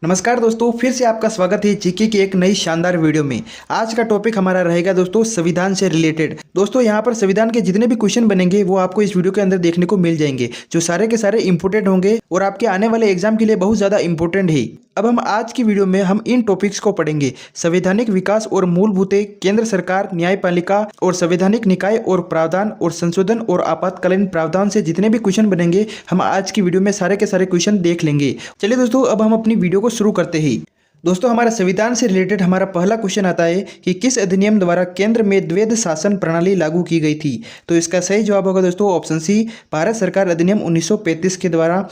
नमस्कार दोस्तों, फिर से आपका स्वागत है जीके की एक नई शानदार वीडियो में। आज का टॉपिक हमारा रहेगा दोस्तों संविधान से रिलेटेड। दोस्तों यहाँ पर संविधान के जितने भी क्वेश्चन बनेंगे वो आपको इस वीडियो के अंदर देखने को मिल जाएंगे, जो सारे के सारे इंपोर्टेंट होंगे और आपके आने वाले एग्जाम के लिए बहुत ज़्यादा इंपॉर्टेंट है। अब हम आज की वीडियो में हम इन टॉपिक्स को पढ़ेंगे। संवैधानिक विकास और मूलभूत, केंद्र सरकार, न्यायपालिका और संवैधानिक निकाय और प्रावधान और संशोधन और आपातकालीन प्रावधान से जितने भी क्वेश्चन बनेंगे हम आज की वीडियो में सारे के सारे क्वेश्चन देख लेंगे। चलिए दोस्तों, अब हम अपनी वीडियो को शुरू करते हैं। दोस्तों हमारा संविधान से रिलेटेड हमारा पहला क्वेश्चन आता है कि किस अधिनियम द्वारा केंद्र में द्वैध शासन प्रणाली लागू की गई थी। तो इसका सही जवाब होगा दोस्तों ऑप्शन सी, भारत सरकार अधिनियम 1935 के द्वारा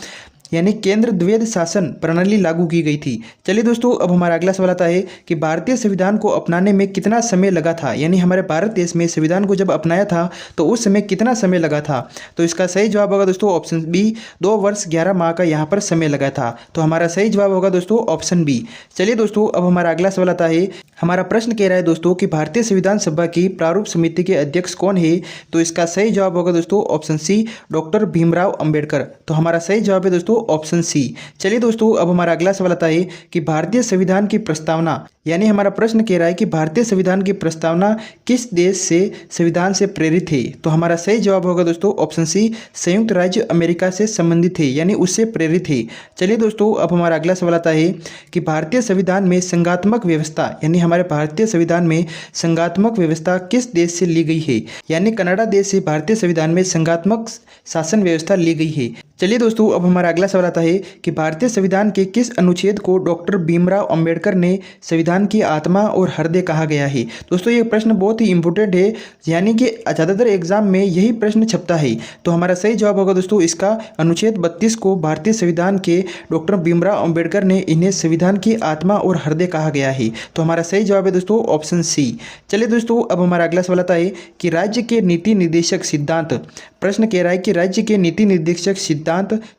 यानी केंद्र द्वैध शासन प्रणाली लागू की गई थी। चलिए दोस्तों, अब हमारा अगला सवाल आता है कि भारतीय संविधान को अपनाने में कितना समय लगा था, यानी हमारे भारत देश में संविधान को जब अपनाया था तो उस समय कितना समय लगा था। तो इसका सही जवाब होगा दोस्तों ऑप्शन बी, 2 वर्ष 11 माह का यहाँ पर समय लगा था। तो हमारा सही जवाब होगा दोस्तों ऑप्शन बी। चलिए दोस्तों, अब हमारा अगला सवाल आता है। हमारा प्रश्न कह रहा है दोस्तों कि भारतीय संविधान सभा की प्रारूप समिति के अध्यक्ष कौन है। तो इसका सही जवाब होगा दोस्तों option C, doctor Bhimrao Ambedkar. तो हमारा सही जवाब है दोस्तों ऑप्शन सी। चलिए दोस्तों, अब हमारा अगला सवाल आता है कि भारतीय संविधान की प्रस्तावना, यानी हमारा प्रश्न कह रहा है कि भारतीय संविधान की प्रस्तावना किस देश से संविधान से प्रेरित है। तो हमारा सही जवाब होगा दोस्तों ऑप्शन सी, संयुक्त राज्य अमेरिका से संबंधित है, यानी उससे प्रेरित है। चलिए दोस्तों, अब हमारा अगला सवाल आता है कि भारतीय संविधान में संघात्मक व्यवस्था, यानी हमारे भारतीय संविधान में संघात्मक व्यवस्था किस देश से ली गई है, यानी कनाडा देश से भारतीय संविधान में संघात्मक शासन व्यवस्था ली गई है। चलिए दोस्तों, अब हमारा अगला सवाल आता है कि भारतीय संविधान के किस अनुच्छेद को डॉक्टर भीमराव अंबेडकर ने संविधान की आत्मा और हृदय कहा गया है। दोस्तों ये प्रश्न बहुत ही इंपॉर्टेंट है, यानी कि ज़्यादातर एग्जाम में यही प्रश्न छपता है। तो हमारा सही जवाब होगा दोस्तों इसका अनुच्छेद 32 को भारतीय संविधान के डॉक्टर भीमराव अंबेडकर ने इन्हें संविधान की आत्मा और हृदय कहा गया है। तो हमारा सही जवाब है दोस्तों ऑप्शन सी। चलिए दोस्तों, अब हमारा अगला सवाल आता है कि राज्य के नीति निर्देशक सिद्धांत, प्रश्न कह रहा है कि राज्य के नीति निर्देशक सिद्धांत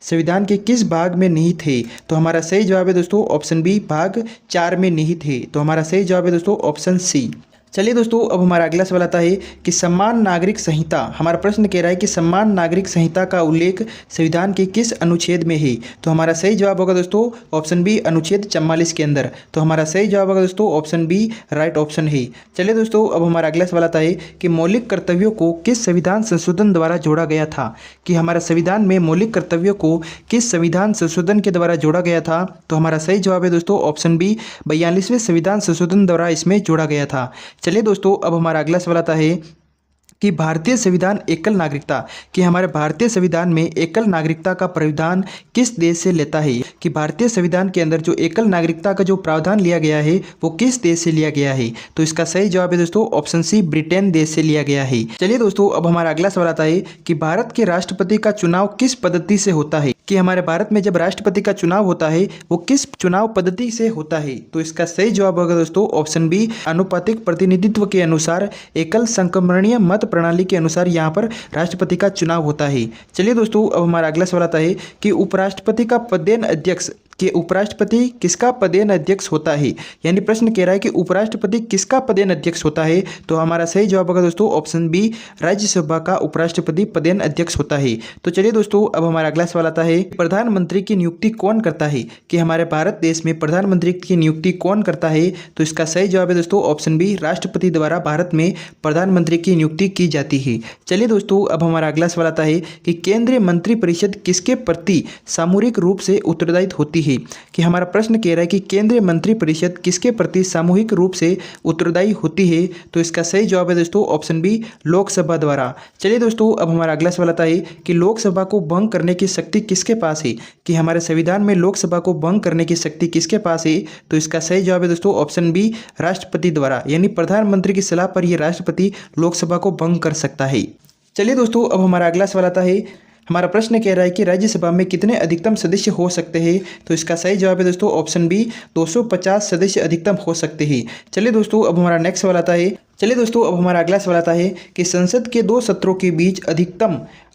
संविधान के किस भाग में निहित है। तो हमारा सही जवाब है दोस्तों ऑप्शन बी, भाग 4 में निहित है। तो हमारा सही जवाब है दोस्तों ऑप्शन सी। चलिए दोस्तों, अब हमारा अगला सवाल आता है कि सम्मान नागरिक संहिता, हमारा प्रश्न कह रहा है कि सम्मान नागरिक संहिता का उल्लेख संविधान के किस अनुच्छेद में है। तो हमारा सही जवाब होगा दोस्तों ऑप्शन बी, अनुच्छेद 44 के अंदर। तो हमारा सही जवाब होगा दोस्तों ऑप्शन बी, राइट ऑप्शन है। चलिए दोस्तों, अब हमारा अगला सवाल आता है कि मौलिक कर्तव्यों को किस संविधान संशोधन द्वारा जोड़ा गया था, कि हमारा संविधान में मौलिक कर्तव्यों को किस संविधान संशोधन के द्वारा जोड़ा गया था। तो हमारा सही जवाब है दोस्तों ऑप्शन बी, 42वें संविधान संशोधन द्वारा इसमें जोड़ा गया था। चलिए दोस्तों, अब हमारा अगला सवाल आता है कि भारतीय संविधान एकल नागरिकता, कि हमारे भारतीय संविधान में एकल नागरिकता का प्रावधान किस देश से लेता है, कि भारतीय संविधान के अंदर जो एकल नागरिकता का जो प्रावधान लिया गया है वो किस देश से लिया गया है। तो इसका सही जवाब है दोस्तों ऑप्शन सी, ब्रिटेन देश से लिया गया है। चलिए दोस्तों, अब हमारा अगला सवाल आता है कि भारत के राष्ट्रपति का चुनाव किस पद्धति से होता है, कि हमारे भारत में जब राष्ट्रपति का चुनाव होता है वो किस चुनाव पद्धति से होता है। तो इसका सही जवाब होगा दोस्तों ऑप्शन बी, अनुपातिक प्रतिनिधित्व के अनुसार एकल संक्रमणीय मत प्रणाली के अनुसार यहाँ पर राष्ट्रपति का चुनाव होता है। चलिए दोस्तों, अब हमारा अगला सवाल आता है कि उपराष्ट्रपति का पदेन अध्यक्ष, कि उपराष्ट्रपति किसका पदेन अध्यक्ष होता है, यानी प्रश्न कह रहा है कि उपराष्ट्रपति किसका पदेन अध्यक्ष होता है। तो हमारा सही जवाब होगा दोस्तों ऑप्शन बी, राज्यसभा का उपराष्ट्रपति पदेन अध्यक्ष होता है। तो चलिए दोस्तों, अब हमारा अगला सवाल आता है प्रधानमंत्री की नियुक्ति कौन करता है, कि हमारे भारत देश में प्रधानमंत्री की नियुक्ति कौन करता है। तो इसका सही जवाब है दोस्तों ऑप्शन बी, राष्ट्रपति द्वारा भारत में प्रधानमंत्री की नियुक्ति की जाती है। चलिए दोस्तों, अब हमारा अगला सवाल आता है कि केंद्रीय मंत्रिपरिषद किसके प्रति सामूहिक रूप से उत्तरदायी होती है, कि हमारा प्रश्न कह रहा है कि केंद्रीय मंत्रिपरिषद किसके प्रति सामूहिक रूप से उत्तरदायी होती है। तो इसका सही जवाब है दोस्तों ऑप्शन बी, लोकसभा द्वारा। चलिए दोस्तों, अब हमारा अगला सवाल आता है कि लोकसभा को भंग करने की शक्ति किसके पास है, कि हमारे संविधान में लोकसभा को भंग करने की शक्ति किसके पास है। तो इसका सही जवाब है दोस्तों ऑप्शन बी, राष्ट्रपति द्वारा, यानी प्रधानमंत्री की सलाह पर यह राष्ट्रपति लोकसभा को भंग कर सकता है। चलिए दोस्तों, अब हमारा अगला सवाल आता है, हमारा प्रश्न कह रहा है कि राज्यसभा में कितने अधिकतम सदस्य हो सकते हैं। तो इसका सही जवाब है दोस्तों ऑप्शन बी, 250 सदस्य अधिकतम हो सकते हैं। चलिए दोस्तों, अब हमारा नेक्स्ट सवाल आता है चलिए दोस्तों, अब हमारा अगला सवाल आता है कि संसद के 2 सत्रों के बीच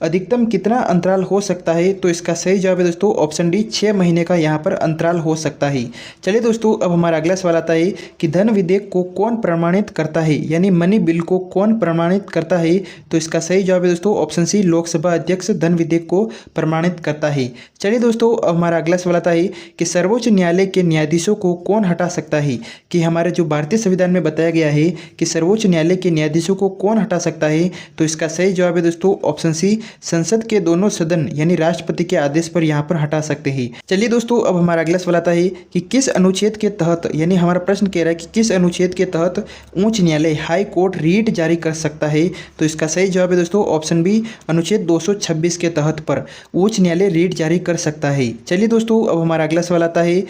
अधिकतम कितना अंतराल हो सकता है। तो इसका सही जवाब है दोस्तों ऑप्शन डी, 6 महीने का यहाँ पर अंतराल हो सकता है। चलिए दोस्तों, अब हमारा अगला सवाल आता है कि धन विधेयक को कौन प्रमाणित करता है, यानी मनी बिल को कौन प्रमाणित करता है। तो इसका सही जवाब है दोस्तों ऑप्शन सी, लोकसभा अध्यक्ष धन विधेयक को प्रमाणित करता है। चलिए दोस्तों, अब हमारा अगला सवाल आता है कि सर्वोच्च न्यायालय के न्यायाधीशों को कौन हटा सकता है। कि हमारे जो भारतीय संविधान में बताया गया है कि सर्वोच्च न्यायालय के न्यायाधीशों को कौन हटा सकता है। तो इसका सही जवाब है दोस्तों ऑप्शन सी, संसद के दोनों सदन यानी राष्ट्रपति के आदेश पर यहाँ पर हटा सकते हैं। चलिए दोस्तों, अब हमारा अगला सवाल आता है कि किस अनुच्छेद के तहत, यानी हमारा प्रश्न कह रहा है कि किस अनुच्छेद के तहत उच्च न्यायालय हाई कोर्ट रीट जारी कर सकता है। तो इसका सही जवाब है दोस्तों ऑप्शन बी, अनुच्छेद 226 के तहत पर उच्च न्यायालय रीट जारी कर सकता है। चलिए दोस्तों, अब हमारा अगला सवाल आता है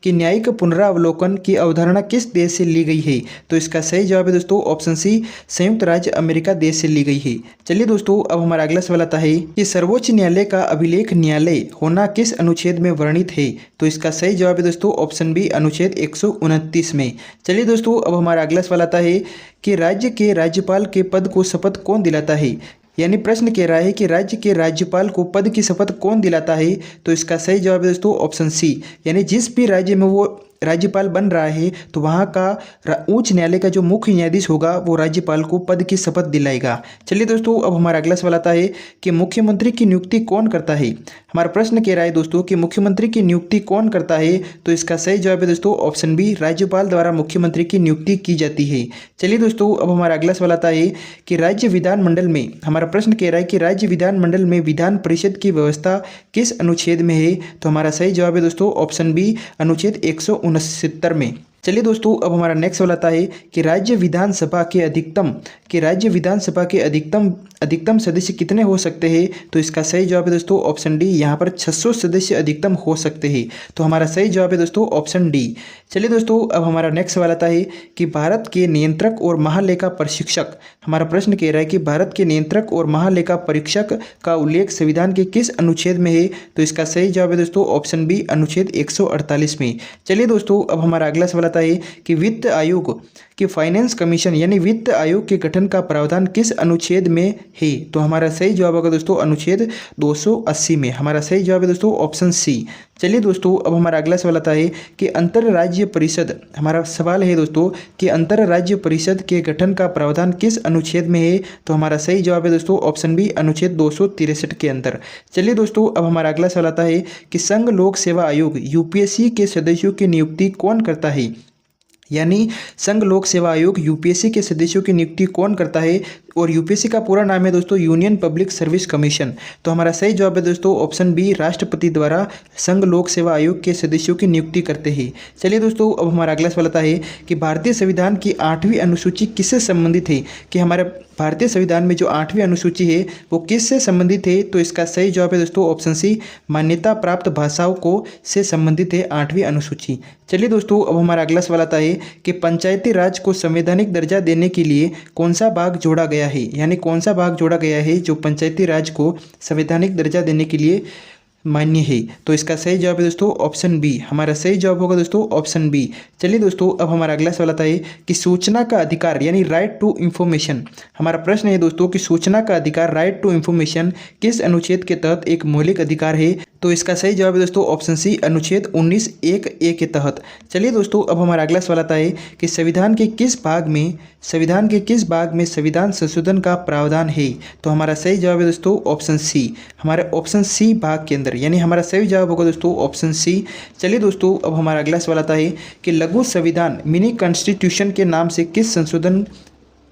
कि न्यायिक पुनरावलोकन की अवधारणा किस देश से ली गई है। तो इसका सही जवाब है दोस्तों ऑप्शन सी, संयुक्त राज्य अमेरिका देश से ली गई है। चलिए दोस्तों, अब हमारा अगला सवाल आता है कि सर्वोच्च न्यायालय का अभिलेख न्यायालय होना किस अनुच्छेद में वर्णित है। तो इसका सही जवाब है दोस्तों ऑप्शन बी, अनुच्छेद 129 में। चलिए दोस्तों, अब हमारा अगला सवाल आता है कि राज्य के राज्यपाल के पद को शपथ कौन दिलाता है। यानी प्रश्न कह रहा है कि राज्य के राज्यपाल को पद की शपथ कौन दिलाता है। तो इसका सही जवाब है दोस्तों ऑप्शन सी, यानी जिस भी राज्य में वो राज्यपाल बन रहा है तो वहाँ का उच्च न्यायालय का जो मुख्य न्यायाधीश होगा वो राज्यपाल को पद की शपथ दिलाएगा। चलिए दोस्तों, अब हमारा अगला सवाल आता है कि मुख्यमंत्री की नियुक्ति कौन करता है। हमारा प्रश्न कह रहा है दोस्तों कि मुख्यमंत्री की नियुक्ति कौन करता है। तो इसका सही जवाब है दोस्तों ऑप्शन बी, राज्यपाल द्वारा मुख्यमंत्री की नियुक्ति की जाती है। चलिए दोस्तों, अब हमारा अगला सवाल आता है कि राज्य विधानमंडल में, हमारा प्रश्न कह रहा है कि राज्य विधानमंडल में विधान परिषद की व्यवस्था किस अनुच्छेद में है। तो हमारा सही जवाब है दोस्तों ऑप्शन बी, अनुच्छेद 169 में। चलिए दोस्तों, अब हमारा नेक्स्ट सवाल आता है कि राज्य विधानसभा के अधिकतम सदस्य कितने हो सकते हैं। तो इसका सही जवाब है दोस्तों ऑप्शन डी, यहाँ पर 600 सदस्य अधिकतम हो सकते हैं। तो हमारा सही जवाब है दोस्तों ऑप्शन डी। चलिए दोस्तों, अब हमारा नेक्स्ट सवाल आता है कि भारत के नियंत्रक और महालेखा परीक्षक, हमारा प्रश्न कह रहा है कि भारत के नियंत्रक और महालेखा परीक्षक का उल्लेख संविधान के किस अनुच्छेद में है। तो इसका सही जवाब है दोस्तों ऑप्शन बी, अनुच्छेद 148 में। चलिए दोस्तों, अब हमारा अगला सवाल आता है कि वित्त आयोग कि फाइनेंस कमीशन यानी वित्त आयोग के गठन का प्रावधान किस अनुच्छेद में है। तो हमारा सही जवाब होगा दोस्तों अनुच्छेद 280 में। हमारा सही जवाब है दोस्तों ऑप्शन सी। चलिए दोस्तों, अब हमारा अगला सवाल आता है कि अंतर्राज्यीय परिषद, हमारा सवाल है दोस्तों कि अंतर्राज्यीय परिषद के गठन का प्रावधान किस अनुच्छेद में है। तो हमारा सही जवाब है दोस्तों ऑप्शन बी, अनुच्छेद 263 के अंदर। चलिए दोस्तों, अब हमारा अगला सवाल आता है कि संघ लोक सेवा आयोग यूपीएससी के सदस्यों की नियुक्ति कौन करता है। यानी संघ लोक सेवा आयोग यूपीएससी के सदस्यों की नियुक्ति कौन करता है। और यूपीएससी का पूरा नाम है दोस्तों यूनियन पब्लिक सर्विस कमीशन। तो हमारा सही जवाब है दोस्तों ऑप्शन बी, राष्ट्रपति द्वारा संघ लोक सेवा आयोग के सदस्यों की नियुक्ति करते हैं। चलिए दोस्तों, अब हमारा अगला सवाल आता है कि भारतीय संविधान की 8वीं अनुसूची किससे संबंधित है। कि हमारे भारतीय संविधान में जो 8वीं अनुसूची है वो किससे संबंधित है। तो इसका सही जवाब है दोस्तों ऑप्शन सी, मान्यता प्राप्त भाषाओं को से संबंधित है 8वीं अनुसूची। चलिए दोस्तों, अब हमारा अगला सवाल आता है कि पंचायती राज को संवैधानिक दर्जा देने के लिए कौन सा भाग जोड़ा गया है। यानी कौन सा भाग जोड़ा गया है जो पंचायती राज को संवैधानिक दर्जा देने के लिए मान्य है। तो इसका सही जवाब है दोस्तों ऑप्शन बी। हमारा सही जवाब होगा दोस्तों ऑप्शन बी। चलिए दोस्तों, अब हमारा अगला सवाल आता है कि सूचना का अधिकार यानी राइट टू इंफॉर्मेशन, हमारा प्रश्न है दोस्तों कि सूचना का अधिकार राइट टू इंफॉर्मेशन किस अनुच्छेद के तहत एक मौलिक अधिकार है। तो इसका सही जवाब है दोस्तों ऑप्शन सी, अनुच्छेद 19(1)(a) के तहत। चलिए दोस्तों, अब हमारा अगला सवाल आता है कि संविधान के किस भाग में संविधान संशोधन का प्रावधान है। तो हमारा सही जवाब है दोस्तों ऑप्शन सी, हमारे ऑप्शन सी भाग के अंदर, यानी हमारा सही जवाब होगा दोस्तों ऑप्शन सी। चलिए दोस्तों, अब हमारा अगला सवाल आता है कि लघु संविधान मिनी कॉन्स्टिट्यूशन के नाम से किस संशोधन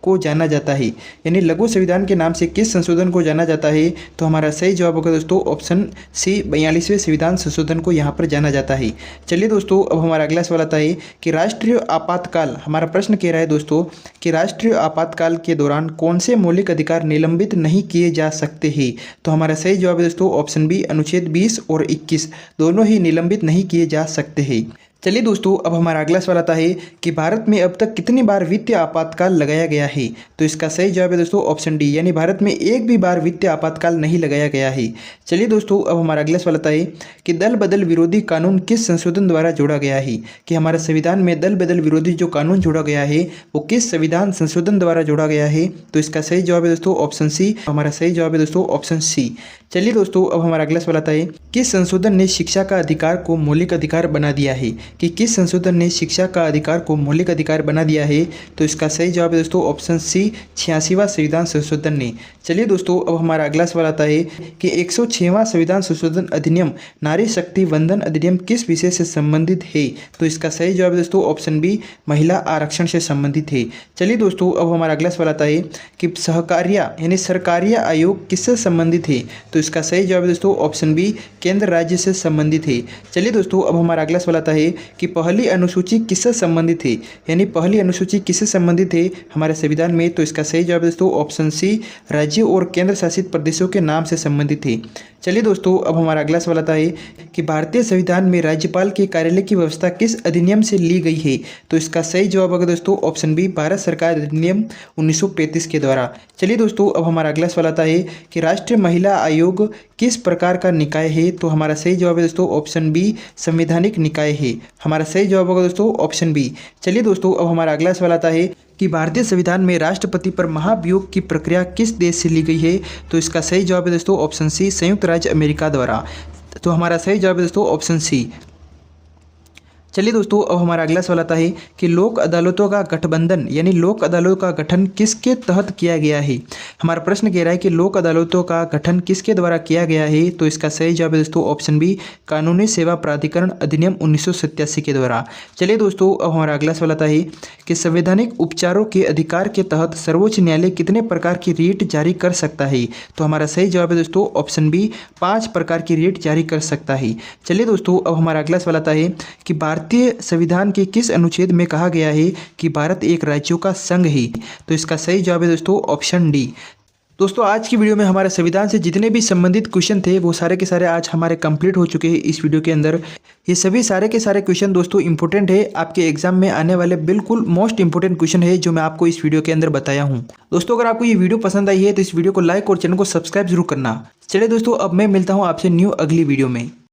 को जाना जाता है। यानी लघु संविधान के नाम से किस संशोधन को जाना जाता है। तो हमारा सही जवाब होगा दोस्तों ऑप्शन सी, 42वें संविधान संशोधन को यहाँ पर जाना जाता है। चलिए दोस्तों, अब हमारा अगला सवाल आता है कि राष्ट्रीय आपातकाल, हमारा प्रश्न कह रहा है दोस्तों कि राष्ट्रीय आपातकाल के दौरान कौन से मौलिक अधिकार निलंबित नहीं किए जा सकते हैं। तो हमारा सही जवाब है दोस्तों ऑप्शन बी, अनुच्छेद 20 और 21 दोनों ही निलंबित नहीं किए जा सकते हैं। चलिए दोस्तों, अब हमारा अगला सवाल आता है कि भारत में अब तक कितनी बार वित्तीय आपातकाल लगाया गया है। तो इसका सही जवाब है दोस्तों ऑप्शन डी, यानी भारत में एक भी बार वित्तीय आपातकाल नहीं लगाया गया है। चलिए दोस्तों, अब हमारा अगला सवाल आता है कि दल बदल विरोधी कानून किस संशोधन द्वारा जोड़ा गया है। कि हमारे संविधान में दल बदल विरोधी जो कानून जोड़ा गया है वो किस संविधान संशोधन द्वारा जोड़ा गया है। तो इसका सही जवाब है दोस्तों ऑप्शन सी। हमारा सही जवाब है दोस्तों ऑप्शन सी। चलिए दोस्तों, अब हमारा अगला सवाल आता है किस संशोधन ने शिक्षा का अधिकार को मौलिक अधिकार बना दिया है। कि किस संशोधन ने शिक्षा का अधिकार को मौलिक अधिकार बना दिया है। तो इसका सही जवाब है दोस्तों ऑप्शन सी, 86वां संविधान संशोधन ने। चलिए दोस्तों, अब हमारा अगला सवाल आता है कि 106वां संविधान संशोधन अधिनियम नारी शक्ति वंदन अधिनियम किस विषय से संबंधित है। तो इसका सही जवाब है दोस्तों ऑप्शन बी, महिला आरक्षण से संबंधित है। चलिए दोस्तों, अब हमारा अगला सवाल आता है कि सहकारिया यानी सरकारिया आयोग किससे संबंधित है। तो इसका सही जवाब है दोस्तों ऑप्शन बी, केंद्र राज्य से संबंधित है। चलिए दोस्तों, अब हमारा अगला सवाल आता है कि पहली अनुसूची किससे संबंधित है। यानी पहली अनुसूची किससे संबंधित है हमारे संविधान में। तो इसका सही जवाब है दोस्तों ऑप्शन सी, राज्यों और केंद्र शासित प्रदेशों के नाम से संबंधित है। चलिए दोस्तों, अब हमारा अगला सवाल आता है कि भारतीय संविधान में राज्यपाल के कार्यालय की व्यवस्था किस अधिनियम से ली गई है। तो इसका सही जवाब होगा दोस्तों ऑप्शन बी, भारत सरकार अधिनियम 1935 के द्वारा। चलिए दोस्तों, अब हमारा अगला सवाल आता है कि राष्ट्रीय महिला आयोग किस प्रकार का निकाय है। तो हमारा सही जवाब है दोस्तों ऑप्शन बी, संवैधानिक निकाय है। हमारा सही जवाब होगा दोस्तों ऑप्शन बी। चलिए दोस्तों, अब हमारा अगला सवाल आता है कि भारतीय संविधान में राष्ट्रपति पर महाभियोग की प्रक्रिया किस देश से ली गई है। तो इसका सही जवाब है दोस्तों ऑप्शन सी, संयुक्त राज्य अमेरिका द्वारा। तो हमारा सही जवाब है दोस्तों ऑप्शन सी। चलिए दोस्तों, अब हमारा अगला सवाल आता है कि लोक अदालतों का गठबंधन यानी लोक अदालतों का गठन किसके तहत किया गया है। हमारा प्रश्न कह रहा है कि लोक अदालतों का गठन किसके द्वारा किया गया है। तो इसका सही जवाब है दोस्तों ऑप्शन बी, कानूनी सेवा प्राधिकरण अधिनियम 1987 के द्वारा। चलिए दोस्तों, अब हमारा अगला सवाल आता है कि संवैधानिक उपचारों के अधिकार के तहत सर्वोच्च न्यायालय कितने प्रकार की रीट जारी कर सकता है। तो हमारा सही जवाब है दोस्तों ऑप्शन बी, 5 प्रकार की रीट जारी कर सकता है। चलिए दोस्तों, अब हमारा अगला सवाल आता है कि भारतीय संविधान के किस अनुच्छेद में कहा गया है कि भारत एक राज्यों का संघ है। तो इसका सही जवाब है दोस्तों ऑप्शन डी। दोस्तों, आज की वीडियो में हमारे संविधान से जितने भी संबंधित क्वेश्चन थे वो सारे के सारे आज हमारे कंप्लीट हो चुके हैं इस वीडियो के अंदर। ये सभी सारे के सारे क्वेश्चन दोस्तों इंपॉर्टेंट है, आपके एग्जाम में आने वाले बिल्कुल मोस्ट इंपॉर्टेंट क्वेश्चन है जो मैं आपको इस वीडियो के अंदर बताया हूँ। दोस्तों, अगर आपको ये वीडियो पसंद आई है तो इस वीडियो को लाइक और चैनल को सब्सक्राइब जरूर करना। चलिए दोस्तों, अब मैं मिलता हूँ आपसे न्यू अगली वीडियो में।